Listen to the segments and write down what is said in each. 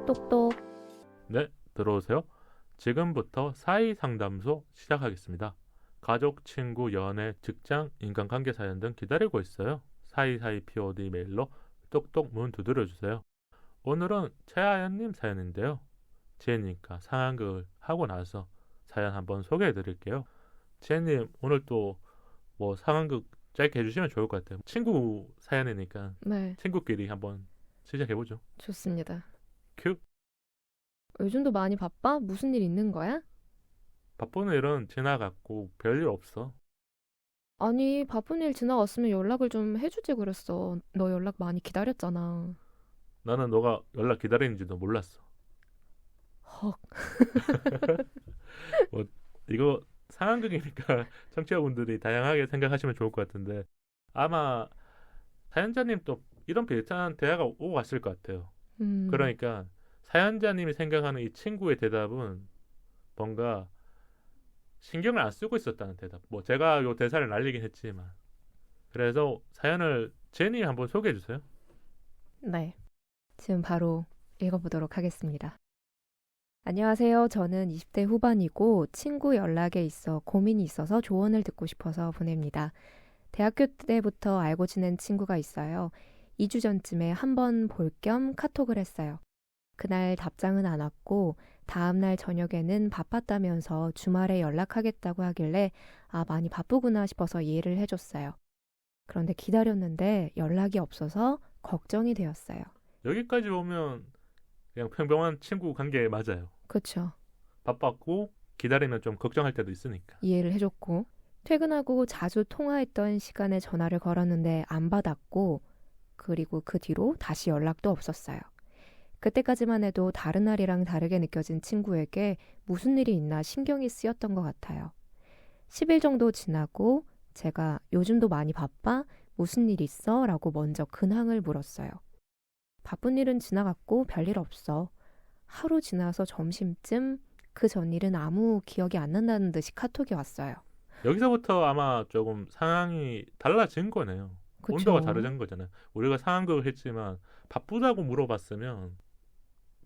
똑똑. 네, 들어오세요. 지금부터 사이상담소 시작하겠습니다. 가족, 친구, 연애, 직장, 인간관계 사연 등 기다리고 있어요. 사이사이 POD 메일로 똑똑 문 두드려주세요. 오늘은 최하연님 사연인데요. 지혜님과 상황극을 하고 나서 사연 한번 소개해드릴게요. 지혜님, 오늘 또 뭐 상황극 짧게 해주시면 좋을 것 같아요. 친구 사연이니까 네, 친구끼리 한번 시작해보죠. 좋습니다. 큐! 요즘도 많이 바빠? 무슨 일 있는 거야? 바쁜 일은 지나갔고 별일 없어. 아니, 바쁜 일 지나갔으면 연락을 좀 해주지 그랬어. 너 연락 많이 기다렸잖아. 나는 너가 연락 기다리는지도 몰랐어. 헉, 뭐 이거 상황극이니까 청취자분들이 다양하게 생각하시면 좋을 것 같은데 아마 사연자님 또 이런 비슷한 대화가 오고 갔을 것 같아요. 음, 그러니까 사연자님이 생각하는 이 친구의 대답은 뭔가 신경을 안 쓰고 있었다는 대답. 뭐 제가 요 대사를 날리긴 했지만 그래서 사연을 제니 한번 소개해 주세요. 네. 지금 바로 읽어보도록 하겠습니다. 안녕하세요. 저는 20대 후반이고 친구 연락에 있어 고민이 있어서 조언을 듣고 싶어서 보냅니다. 대학교 때부터 알고 지낸 친구가 있어요. 2주 전쯤에 한번 볼 겸 카톡을 했어요. 그날 답장은 안 왔고 다음날 저녁에는 바빴다면서 주말에 연락하겠다고 하길래 아, 많이 바쁘구나 싶어서 이해를 해줬어요. 그런데 기다렸는데 연락이 없어서 걱정이 되었어요. 여기까지 오면 그냥 평범한 친구 관계 맞아요. 그쵸. 바빴고 기다리면 좀 걱정할 때도 있으니까. 이해를 해줬고 퇴근하고 자주 통화했던 시간에 전화를 걸었는데 안 받았고 그리고 그 뒤로 다시 연락도 없었어요. 그때까지만 해도 다른 날이랑 다르게 느껴진 친구에게 무슨 일이 있나 신경이 쓰였던 것 같아요. 10일 정도 지나고 제가 요즘도 많이 바빠? 무슨 일 있어? 라고 먼저 근황을 물었어요. 바쁜 일은 지나갔고 별일 없어. 하루 지나서 점심쯤 그 전 일은 아무 기억이 안 난다는 듯이 카톡이 왔어요. 여기서부터 아마 조금 상황이 달라진 거네요. 온도가 그쵸? 다르진 거잖아요. 우리가 상황극을 했지만 바쁘다고 물어봤으면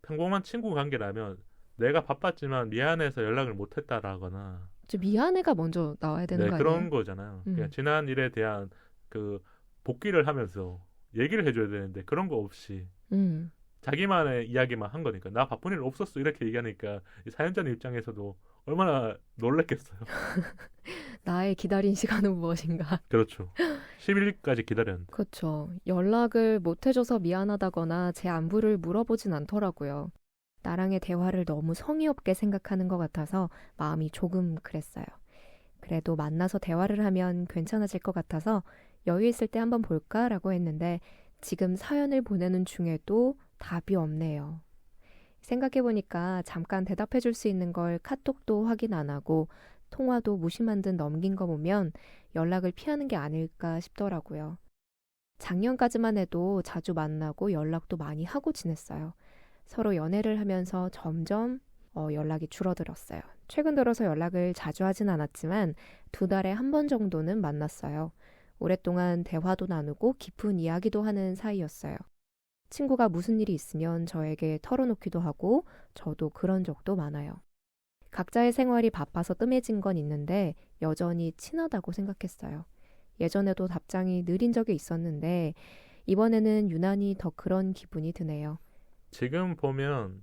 평범한 친구 관계라면 내가 바빴지만 미안해서 연락을 못했다라거나 미안해가 먼저 나와야 되는 네 거 그런 아니에요? 거잖아요. 그냥 음, 지난 일에 대한 그 복귀를 하면서 얘기를 해줘야 되는데 그런 거 없이 음. 자기만의 이야기만 한 거니까 나 바쁜 일 없었어 이렇게 얘기하니까 이 사연자님 입장에서도 얼마나 놀랬겠어요. 나의 기다린 시간은 무엇인가? 그렇죠. 10일까지 기다렸는데. 그쵸. 연락을 못 해줘서 미안하다거나 제 안부를 물어보진 않더라고요. 나랑의 대화를 너무 성의 없게 생각하는 것 같아서 마음이 조금 그랬어요. 그래도 만나서 대화를 하면 괜찮아질 것 같아서 여유 있을 때 한번 볼까라고 했는데 지금 사연을 보내는 중에도 답이 없네요. 생각해보니까 잠깐 대답해줄 수 있는 걸 카톡도 확인 안 하고 통화도 무심한 듯 넘긴 거 보면 연락을 피하는 게 아닐까 싶더라고요. 작년까지만 해도 자주 만나고 연락도 많이 하고 지냈어요. 서로 연애를 하면서 점점 연락이 줄어들었어요. 최근 들어서 연락을 자주 하진 않았지만 2달에 한 번 정도는 만났어요. 오랫동안 대화도 나누고 깊은 이야기도 하는 사이였어요. 친구가 무슨 일이 있으면 저에게 털어놓기도 하고 저도 그런 적도 많아요. 각자의 생활이 바빠서 뜸해진 건 있는데 여전히 친하다고 생각했어요. 예전에도 답장이 느린 적이 있었는데 이번에는 유난히 더 그런 기분이 드네요. 지금 보면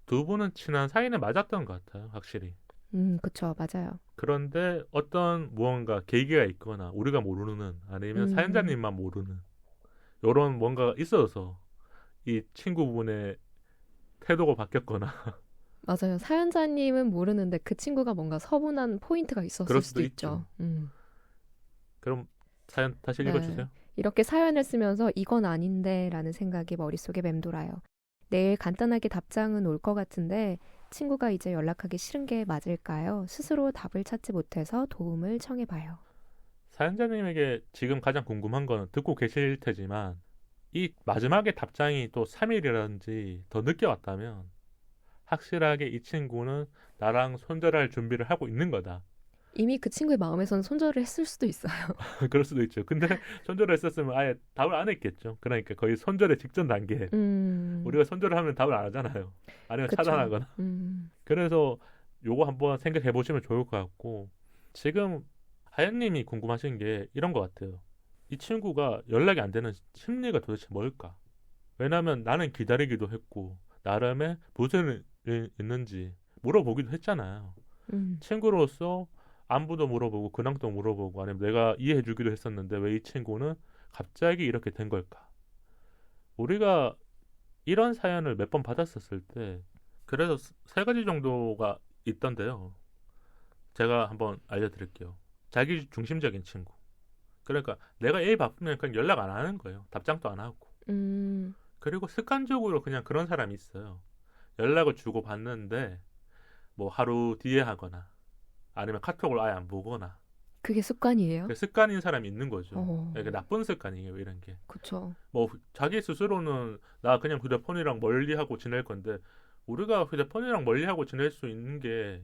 두 분은 친한 사이는 맞았던 것 같아요. 확실히. 그쵸, 맞아요. 그런데 어떤 무언가 계기가 있거나 우리가 모르는 아니면 음, 사연자님만 모르는 이런 뭔가가 있어서 이 친구분의 태도가 바뀌었거나 맞아요. 사연자님은 모르는데 그 친구가 뭔가 서운한 포인트가 있었을 그럴 수도 수도 있죠. 있죠. 그럼 사연 다시 네. 읽어주세요. 이렇게 사연을 쓰면서 이건 아닌데 라는 생각이 머릿속에 맴돌아요. 내일 간단하게 답장은 올 것 같은데 친구가 이제 연락하기 싫은 게 맞을까요? 스스로 답을 찾지 못해서 도움을 청해봐요. 사연자님에게 지금 가장 궁금한 거는 듣고 계실 테지만 이 마지막에 답장이 또 3일이라든지 더 늦게 왔다면 확실하게 이 친구는 나랑 손절할 준비를 하고 있는 거다. 이미 그 친구의 마음에서는 손절을 했을 수도 있어요. 그럴 수도 있죠. 근데 손절을 했었으면 아예 답을 안 했겠죠. 그러니까 거의 손절의 직전 단계. 우리가 손절을 하면 답을 안 하잖아요. 아니면 그쵸. 차단하거나. 그래서 요거 한번 생각해 보시면 좋을 것 같고, 지금 하연님이 궁금하신 게 이런 것 같아요. 이 친구가 연락이 안 되는 심리가 도대체 뭘까? 왜냐면 나는 기다리기도 했고 나름의 무슨 일 있는지 물어보기도 했잖아요. 음, 친구로서 안부도 물어보고 근황도 물어보고, 아니면 내가 이해해주기도 했었는데 왜 이 친구는 갑자기 이렇게 된 걸까? 우리가 이런 사연을 몇 번 받았었을 때 그래서 세 가지 정도가 있던데요. 제가 한번 알려드릴게요. 자기 중심적인 친구. 그러니까 내가 일 바쁘면 그냥 연락 안 하는 거예요. 답장도 안 하고. 음, 그리고 습관적으로 그냥 그런 사람이 있어요. 연락을 주고 받는데 뭐 하루 뒤에 하거나 아니면 카톡을 아예 안 보거나. 그게 습관이에요? 그 습관인 사람이 있는 거죠. 어, 그러니까 나쁜 습관이에요, 이런 게. 그쵸. 뭐 자기 스스로는 나 그냥 휴대폰이랑 멀리하고 지낼 건데, 우리가 휴대폰이랑 멀리하고 지낼 수 있는 게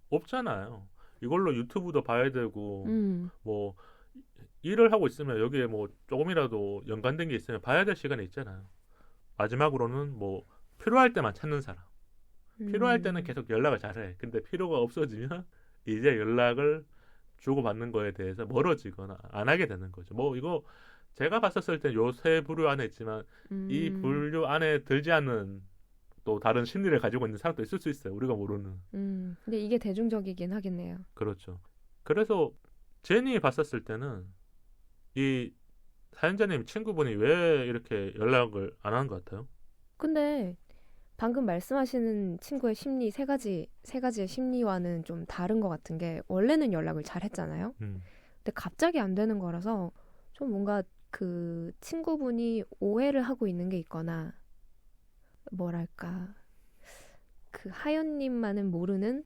없잖아요. 이걸로 유튜브도 봐야 되고 뭐 일을 하고 있으면 여기에 뭐 조금이라도 연관된 게 있으면 봐야 될 시간이 있잖아요. 마지막으로는 뭐 필요할 때만 찾는 사람. 필요할 때는 계속 연락을 잘해. 근데 필요가 없어지면 이제 연락을 주고받는 거에 대해서 멀어지거나 안 하게 되는 거죠. 뭐 이거 제가 봤었을 때 요 세 부류 안에 있지만 이 부류 안에 들지 않는 또 다른 심리를 가지고 있는 사람도 있을 수 있어요. 우리가 모르는. 근데 이게 대중적이긴 하겠네요. 그렇죠. 그래서 제니 봤었을 때는 이 사연자님 친구분이 왜 이렇게 연락을 안 하는 것 같아요? 근데 방금 말씀하시는 친구의 심리 세 가지의 심리와는 좀 다른 것 같은 게 원래는 연락을 잘 했잖아요. 근데 갑자기 안 되는 거라서 좀 뭔가 그 친구분이 오해를 하고 있는 게 있거나 뭐랄까 그 하연님만은 모르는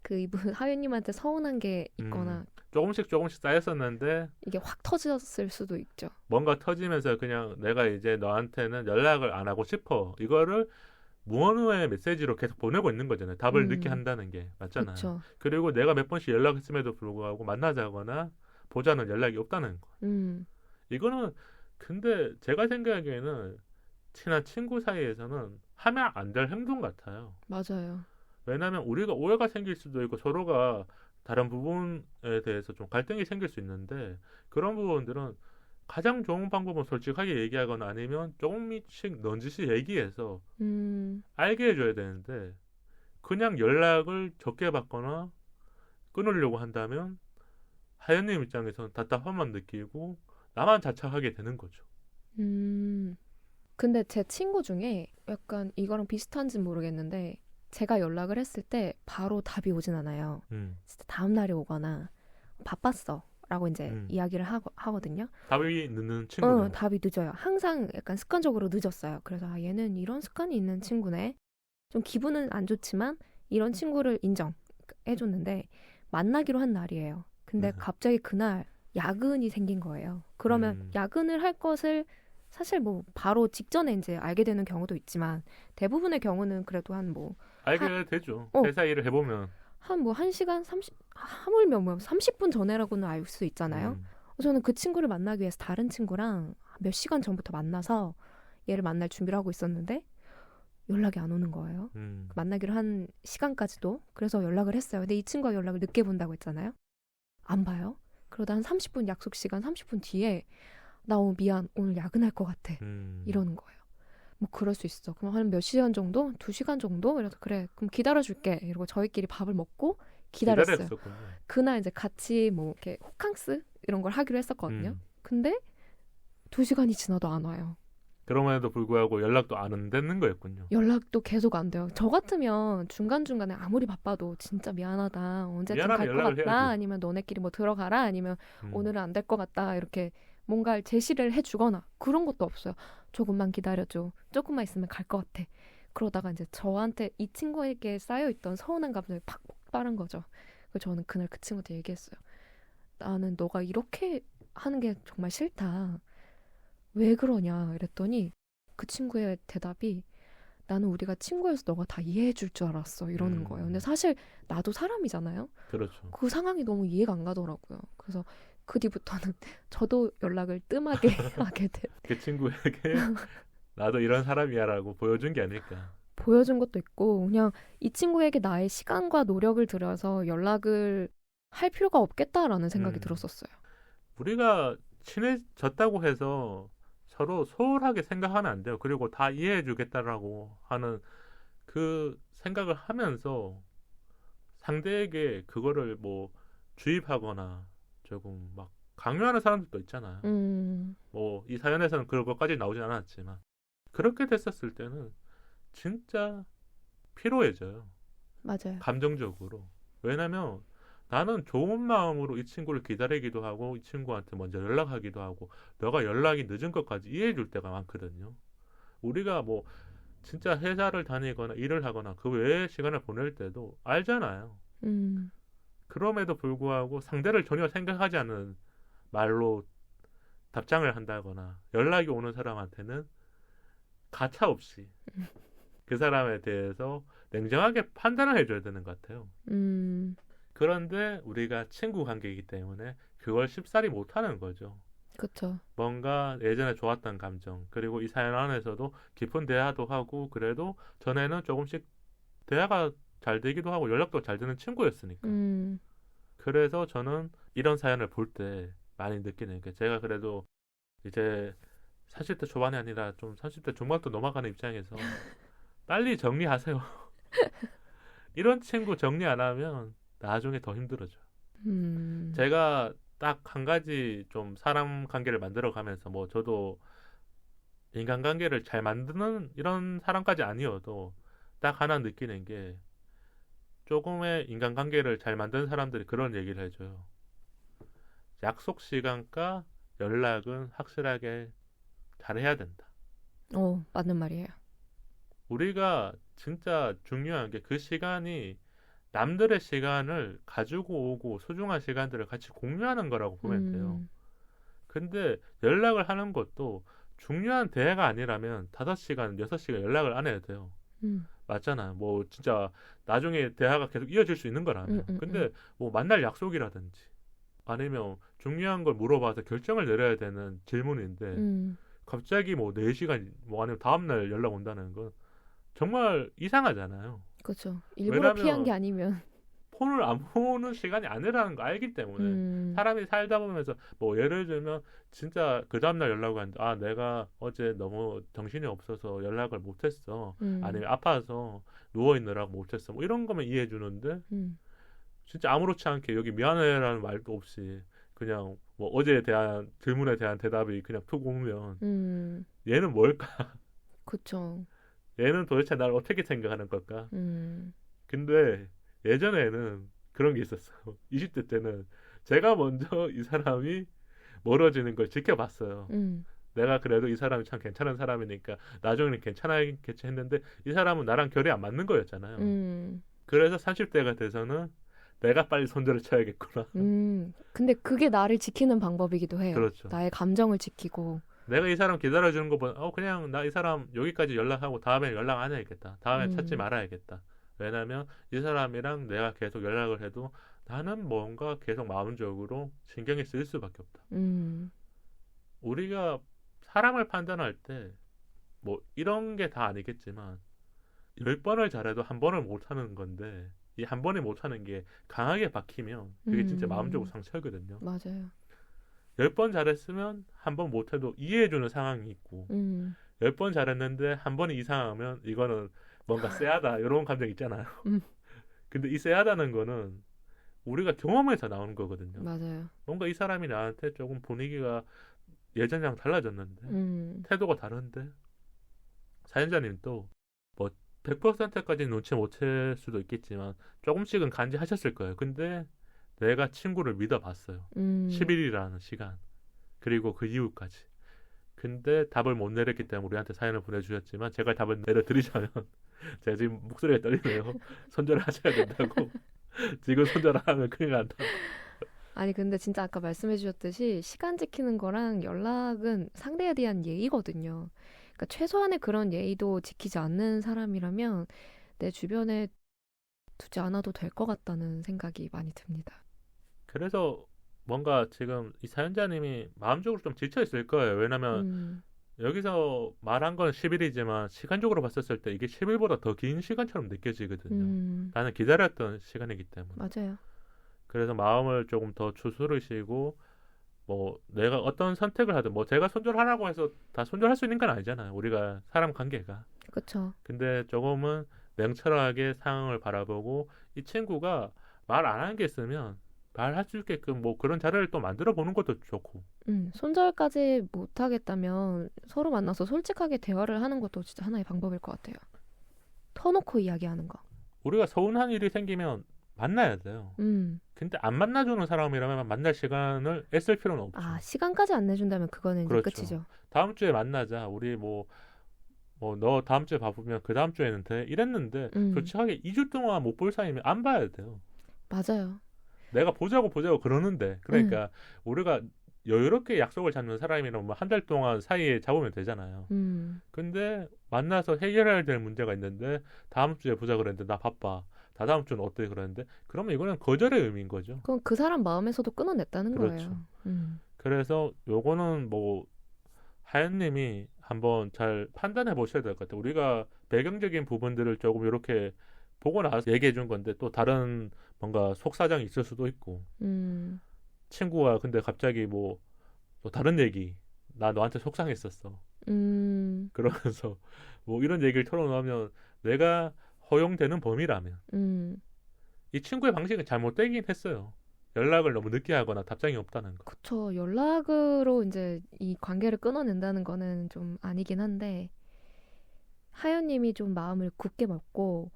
그 이분 하연님한테 서운한 게 있거나 조금씩 쌓였었는데 이게 확 터졌을 수도 있죠. 뭔가 터지면서 그냥 내가 이제 너한테는 연락을 안 하고 싶어. 이거를 무언의 메시지로 계속 보내고 있는 거잖아요. 답을 늦게 한다는 게 맞잖아요. 그쵸. 그리고 내가 몇 번씩 연락했음에도 불구하고 만나자거나 보자는 연락이 없다는 거. 이거는 근데 제가 생각하기에는 친한 친구 사이에서는 하면 안 될 행동 같아요. 맞아요. 왜냐하면 우리가 오해가 생길 수도 있고 서로가 다른 부분에 대해서 좀 갈등이 생길 수 있는데, 그런 부분들은 가장 좋은 방법은 솔직하게 얘기하거나 아니면 조금씩 넌지시 얘기해서 알게 해줘야 되는데, 그냥 연락을 적게 받거나 끊으려고 한다면 하연님 입장에서는 답답함만 느끼고 나만 자책하게 되는 거죠. 근데 제 친구 중에 약간 이거랑 비슷한지는 모르겠는데 제가 연락을 했을 때 바로 답이 오진 않아요. 진짜 다음 날에 오거나 바빴어 라고 이제 이야기를 하거든요. 답이 늦는 친구는 답이 늦어요. 항상 약간 습관적으로 늦었어요. 그래서 아, 얘는 이런 습관이 있는 친구네. 좀 기분은 안 좋지만 이런 친구를 인정해줬는데 만나기로 한 날이에요. 근데 갑자기 그날 야근이 생긴 거예요. 그러면 야근을 할 것을 사실 뭐 바로 직전에 이제 알게 되는 경우도 있지만 대부분의 경우는 그래도 한 뭐 알게 되죠. 회사 일을 해보면 한 뭐 1시간 30 하물며 뭐 30분 전에라고는 알 수 있잖아요. 저는 그 친구를 만나기 위해서 다른 친구랑 몇 시간 전부터 만나서 얘를 만날 준비를 하고 있었는데 연락이 안 오는 거예요. 만나기로 한 시간까지도. 그래서 연락을 했어요. 근데 이 친구가 연락을 늦게 본다고 했잖아요. 안 봐요. 그러다 한 30분 약속 시간 30분 뒤에 나 오늘 미안 오늘 야근할 것 같아 이러는 거예요. 뭐 그럴 수 있어. 그럼 한 몇 시간 정도? 2시간 정도? 이래서 그래 그럼 기다려줄게 이러고 저희끼리 밥을 먹고 기다렸어요. 기다렸었군요. 그날 이제 같이 뭐 이렇게 호캉스 이런 걸 하기로 했었거든요. 근데 2시간이 지나도 안 와요. 그럼에도 불구하고 연락도 안 되는 거였군요. 연락도 계속 안 돼요. 저 같으면 중간중간에 아무리 바빠도 진짜 미안하다. 언제쯤 갈 것 같다. 해야지. 아니면 너네끼리 뭐 들어가라. 아니면 오늘은 안 될 것 같다. 이렇게 뭔가 제시를 해주거나 그런 것도 없어요. 조금만 기다려줘. 조금만 있으면 갈 것 같아. 그러다가 이제 저한테 이 친구에게 쌓여있던 서운한 감정이 팍 폭발한 거죠. 그래서 저는 그날 그 친구한테 얘기했어요. 나는 너가 이렇게 하는 게 정말 싫다. 왜 그러냐 이랬더니 그 친구의 대답이 나는 우리가 친구여서 너가 다 이해해 줄 줄 알았어. 이러는 거예요. 근데 사실 나도 사람이잖아요. 그렇죠. 그 상황이 너무 이해가 안 가더라고요. 그래서 그 뒤부터는 저도 연락을 뜸하게 하게 돼. 그 친구에게 나도 이런 사람이야라고 보여준 게 아닐까. 보여준 것도 있고 그냥 이 친구에게 나의 시간과 노력을 들여서 연락을 할 필요가 없겠다라는 생각이 들었었어요. 우리가 친해졌다고 해서 서로 소홀하게 생각하면 안 돼요. 그리고 다 이해해 주겠다라고 하는 그 생각을 하면서 상대에게 그거를 뭐 주입하거나 조금 막 강요하는 사람들도 있잖아요. 뭐 이 사연에서는 그런 것까지 나오진 않았지만 그렇게 됐었을 때는 진짜 피로해져요. 맞아요. 감정적으로. 왜냐면 나는 좋은 마음으로 이 친구를 기다리기도 하고 이 친구한테 먼저 연락하기도 하고 너가 연락이 늦은 것까지 이해해 줄 때가 많거든요. 우리가 뭐 진짜 회사를 다니거나 일을 하거나 그 외의 시간을 보낼 때도 알잖아요. 그럼에도 불구하고 상대를 전혀 생각하지 않는 말로 답장을 한다거나 연락이 오는 사람한테는 가차 없이 그 사람에 대해서 냉정하게 판단을 해줘야 되는 것 같아요. 그런데 우리가 친구 관계이기 때문에 그걸 쉽사리 못하는 거죠. 그렇죠. 뭔가 예전에 좋았던 감정 그리고 이 사연 안에서도 깊은 대화도 하고 그래도 전에는 조금씩 대화가 잘 되기도 하고 연락도 잘 되는 친구였으니까. 그래서 저는 이런 사연을 볼 때 많이 느끼는 게 제가 그래도 이제 40대 초반이 아니라 좀 30대 중반도 넘어가는 입장에서 빨리 정리하세요. 이런 친구 정리 안 하면 나중에 더 힘들어져. 제가 딱 한 가지 좀 사람 관계를 만들어 가면서 뭐 저도 인간관계를 잘 만드는 이런 사람까지 아니어도 딱 하나 느끼는 게 조금의 인간관계를 잘 만드는 사람들이 그런 얘기를 해줘요. 약속 시간과 연락은 확실하게 잘해야 된다. 맞는 말이에요. 우리가 진짜 중요한 게 그 시간이 남들의 시간을 가지고 오고 소중한 시간들을 같이 공유하는 거라고 보면 돼요. 근데 연락을 하는 것도 중요한 대화가 아니라면 5시간, 6시간 연락을 안 해도 돼요. 맞잖아요. 뭐 진짜 나중에 대화가 계속 이어질 수 있는 거라면. 근데 뭐 만날 약속이라든지 아니면 중요한 걸 물어봐서 결정을 내려야 되는 질문인데 갑자기 뭐 4시간 뭐 아니면 다음날 연락 온다는 건 정말 이상하잖아요. 그렇죠. 일부러 왜냐면 피한 게 아니면. 폰을 안 보는 시간이 아니라는 거 알기 때문에 사람이 살다 보면서 뭐 예를 들면 진짜 그 다음날 연락을 하는데 내가 어제 너무 정신이 없어서 연락을 못했어. 아니면 아파서 누워있느라고 못했어. 뭐 이런 거면 이해해 주는데 진짜 아무렇지 않게 여기 미안해라는 말도 없이 그냥 뭐 어제에 대한 질문에 대한 대답이 그냥 툭 오면 얘는 뭘까? 그쵸. 얘는 도대체 나를 어떻게 생각하는 걸까? 근데 예전에는 그런 게 있었어요. 20대 때는 제가 먼저 이 사람이 멀어지는 걸 지켜봤어요. 내가 그래도 이 사람이 참 괜찮은 사람이니까 나중에는 괜찮아겠지 했는데 이 사람은 나랑 결이 안 맞는 거였잖아요. 그래서 30대가 돼서는 내가 빨리 손절을 쳐야겠구나. 근데 그게 나를 지키는 방법이기도 해요. 그렇죠. 나의 감정을 지키고. 내가 이 사람 기다려주는 거보다 그냥 나 이 사람 여기까지 연락하고 다음에 연락 안 해야겠다. 다음에 찾지 말아야겠다. 왜냐면 이 사람이랑 내가 계속 연락을 해도 나는 뭔가 계속 마음적으로 신경이 쓰일 수밖에 없다. 우리가 사람을 판단할 때 뭐 이런 게 다 아니겠지만 10번을 잘해도 한 번을 못하는 건데 이 한 번에 못하는 게 강하게 박히면 그게 진짜 마음적으로 상처거든요. 맞아요. 10번 잘했으면 한 번 못해도 이해해주는 상황이 있고 10번 잘했는데 한 번이 이상하면 이거는 뭔가 쎄하다 이런 감정 있잖아요. 근데 이 쎄하다는 거는 우리가 경험에서 나오는 거거든요. 맞아요. 뭔가 이 사람이 나한테 조금 분위기가 예전이랑 달라졌는데 태도가 다른데 사연자님도 뭐 100%까지는 눈치 못 챌 수도 있겠지만 조금씩은 간지하셨을 거예요. 근데 내가 친구를 믿어봤어요. 10일이라는 시간 그리고 그 이후까지. 근데 답을 못 내렸기 때문에 우리한테 사연을 보내주셨지만 제가 답을 내려드리자면 제가 지금 목소리가 떨리네요. 손절을 하셔야 된다고. 지금 손절 안 하면 큰일 난다. 아니 근데 진짜 아까 말씀해 주셨듯이 시간 지키는 거랑 연락은 상대에 대한 예의거든요. 그러니까 최소한의 그런 예의도 지키지 않는 사람이라면 내 주변에 두지 않아도 될 것 같다는 생각이 많이 듭니다. 그래서 뭔가 지금 이 사연자님이 마음적으로 좀 지쳐 있을 거예요. 왜냐면 음, 여기서 말한 건 10일이지만 시간적으로 봤었을 때 이게 10일보다 더 긴 시간처럼 느껴지거든요. 나는 기다렸던 시간이기 때문에. 맞아요. 그래서 마음을 조금 더 추스르시고 뭐 내가 어떤 선택을 하든 뭐 제가 손절하라고 해서 다 손절할 수 있는 건 아니잖아요. 우리가 사람 관계가. 그쵸. 근데 조금은 냉철하게 상황을 바라보고 이 친구가 말 안 하는 게 있으면 말할 수 있게끔 뭐 그런 자리를 또 만들어 보는 것도 좋고. 손절까지 못 하겠다면 서로 만나서 솔직하게 대화를 하는 것도 진짜 하나의 방법일 것 같아요. 터놓고 이야기하는 거. 우리가 서운한 일이 생기면 만나야 돼요. 근데 안 만나주는 사람이라면 만날 시간을 애쓸 필요는 없죠. 아, 시간까지 안 내준다면 그거는 이제 그렇죠. 끝이죠. 다음 주에 만나자. 우리 뭐 너 다음 주에 바쁘면 그 다음 주에는 돼. 이랬는데 솔직하게 2주 동안 못 볼 사이면 안 봐야 돼요. 맞아요. 내가 보자고 그러는데 그러니까 우리가 여유롭게 약속을 잡는 사람이라면 뭐 한 달 동안 사이에 잡으면 되잖아요. 근데 만나서 해결해야 될 문제가 있는데 다음 주에 보자 그랬는데 나 바빠. 다다음 주는 어때 그러는데 그러면 이거는 거절의 의미인 거죠. 그럼 그 사람 마음에서도 끊어냈다는 그렇죠. 거예요. 그래서 요거는 뭐 하연님이 한번 잘 판단해 보셔야 될 것 같아요. 우리가 배경적인 부분들을 조금 이렇게 보고 나서 얘기해 준 건데 또 다른 뭔가 속사정이 있을 수도 있고 친구가 근데 갑자기 뭐 다른 얘기 나 너한테 속상했었어 그러면서 뭐 이런 얘기를 털어놓으면 내가 허용되는 범위라면 이 친구의 방식은 잘못되긴 했어요. 연락을 너무 늦게 하거나 답장이 없다는 거. 그쵸. 연락으로 이제 이 관계를 끊어낸다는 거는 좀 아니긴 한데, 하연님이 좀 마음을 굳게 먹고,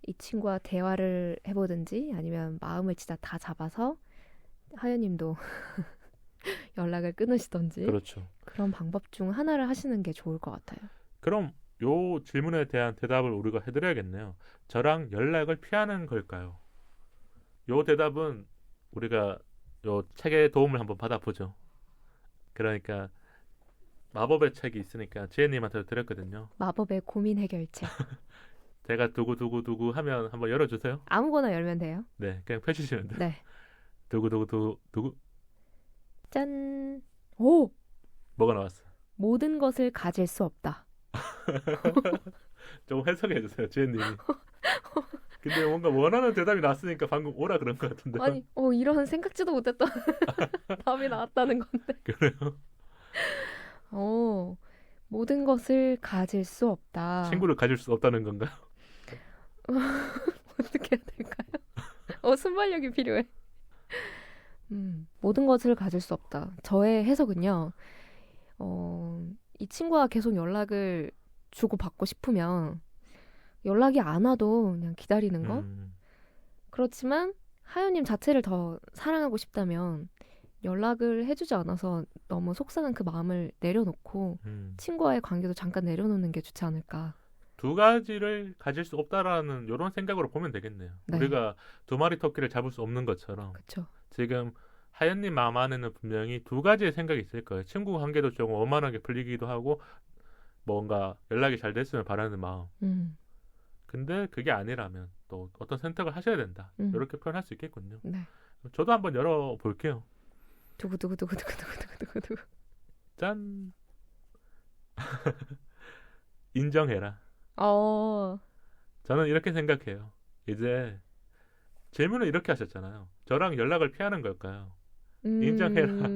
이 친구와 대화를 해보든지, 아니면 마음을 진짜 다 잡아서, 하연님도 연락을 끊으시던지, 그렇죠. 그런 방법 중 하나를 하시는 게 좋을 것 같아요. 그럼 요 질문에 대한 대답을 우리가 해드려야겠네요. 저랑 연락을 피하는 걸까요? 요 대답은 우리가 요 책의 도움을 한번 받아보죠. 그러니까 마법의 책이 있으니까 지혜님한테 드렸거든요. 마법의 고민 해결책. 제가 두구두구두구 하면 한번 열어주세요. 아무거나 열면 돼요. 네, 그냥 펼치시면 돼요. 네. 두구두구두구 짠. 오! 뭐가 나왔어? 모든 것을 가질 수 없다. 좀 해석해 주세요, 지혜님이. 근데 뭔가 원하는 대답이 나왔으니까 방금 오라 그런 것 같은데. 아니, 이런 생각지도 못했던 답이 나왔다는 건데. 그래요? 모든 것을 가질 수 없다. 친구를 가질 수 없다는 건가요? 어떻게 해야 될까요? 순발력이 필요해. 모든 것을 가질 수 없다. 저의 해석은요, 이 친구와 계속 연락을 주고받고 싶으면 연락이 안 와도 그냥 기다리는 거? 그렇지만 하연님 자체를 더 사랑하고 싶다면 연락을 해주지 않아서 너무 속상한 그 마음을 내려놓고 친구와의 관계도 잠깐 내려놓는 게 좋지 않을까. 두 가지를 가질 수 없다라는 이런 생각으로 보면 되겠네요. 네. 우리가 두 마리 토끼를 잡을 수 없는 것처럼 그렇죠. 지금 하연님 마음 안에는 분명히 두 가지의 생각이 있을 거예요. 친구 관계도 조금 원만하게 풀리기도 하고 뭔가 연락이 잘 됐으면 바라는 마음. 근데 그게 아니라면 또 어떤 선택을 하셔야 된다. 이렇게 표현할 수 있겠군요. 네. 저도 한번 열어볼게요. 두구두구두구두구두구두구두구. 짠. 인정해라. 저는 이렇게 생각해요. 이제 질문을 이렇게 하셨잖아요. 저랑 연락을 피하는 걸까요? 인정해라.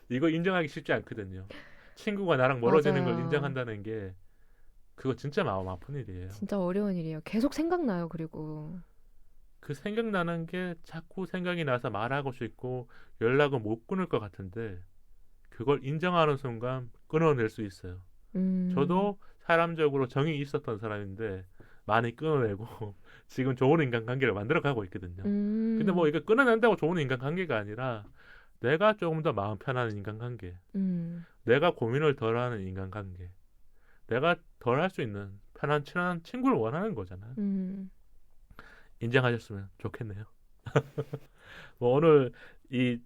이거 인정하기 쉽지 않거든요. 친구가 나랑 멀어지는 걸 맞아요. 인정한다는 게 그거 진짜 마음 아픈 일이에요. 진짜 어려운 일이에요. 계속 생각나요. 그리고 그 생각나는 게 자꾸 생각이 나서 말하고 싶고 연락을 못 끊을 것 같은데 그걸 인정하는 순간 끊어낼 수 있어요. 저도 사람적으로 정이 있었던 사람인데 많이 끊어내고 지금 좋은 인간관계를 만들어가고 있거든요. 근데 뭐 이거 끊어낸다고 좋은 인간관계가 아니라 내가 조금 더 마음 편한 인간관계, 내가 고민을 덜하는 인간관계, 내가 덜 할 수 있는 편한 친한 친구를 원하는 거잖아요. 인정하셨으면 좋겠네요. 뭐 오늘 이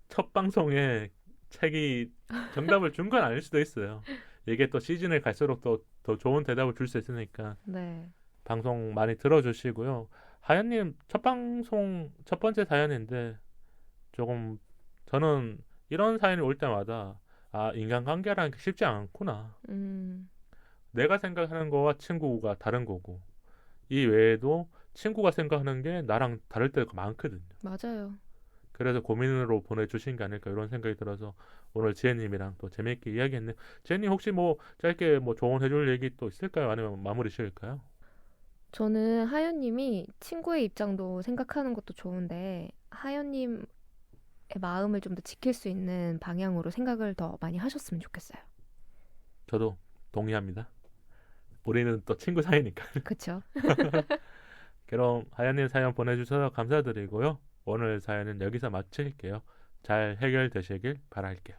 첫 방송에 책이 정답을 준 건 아닐 수도 있어요. 이게 또 시즌을 갈수록 또 더 좋은 대답을 줄 수 있으니까 네. 방송 많이 들어주시고요. 하연님 첫 방송 첫 번째 사연인데 조금 저는 이런 사연이 올 때마다 아 인간관계라는 게 쉽지 않구나. 음, 내가 생각하는 거와 친구가 다른 거고 이 외에도 친구가 생각하는 게 나랑 다를 때가 많거든요. 맞아요. 그래서 고민으로 보내주신 게 아닐까 이런 생각이 들어서 오늘 지혜님이랑 또 재미있게 이야기했네요. 지혜님 혹시 뭐 짧게 뭐 조언해줄 얘기 또 있을까요? 아니면 마무리 지을까요? 저는 하연님이 친구의 입장도 생각하는 것도 좋은데 하연님의 마음을 좀 더 지킬 수 있는 방향으로 생각을 더 많이 하셨으면 좋겠어요. 저도 동의합니다. 우리는 또 친구 사이니까. 그쵸? 그럼 하연님 사연 보내주셔서 감사드리고요. 오늘 사연은 여기서 마칠게요. 잘 해결되시길 바랄게요.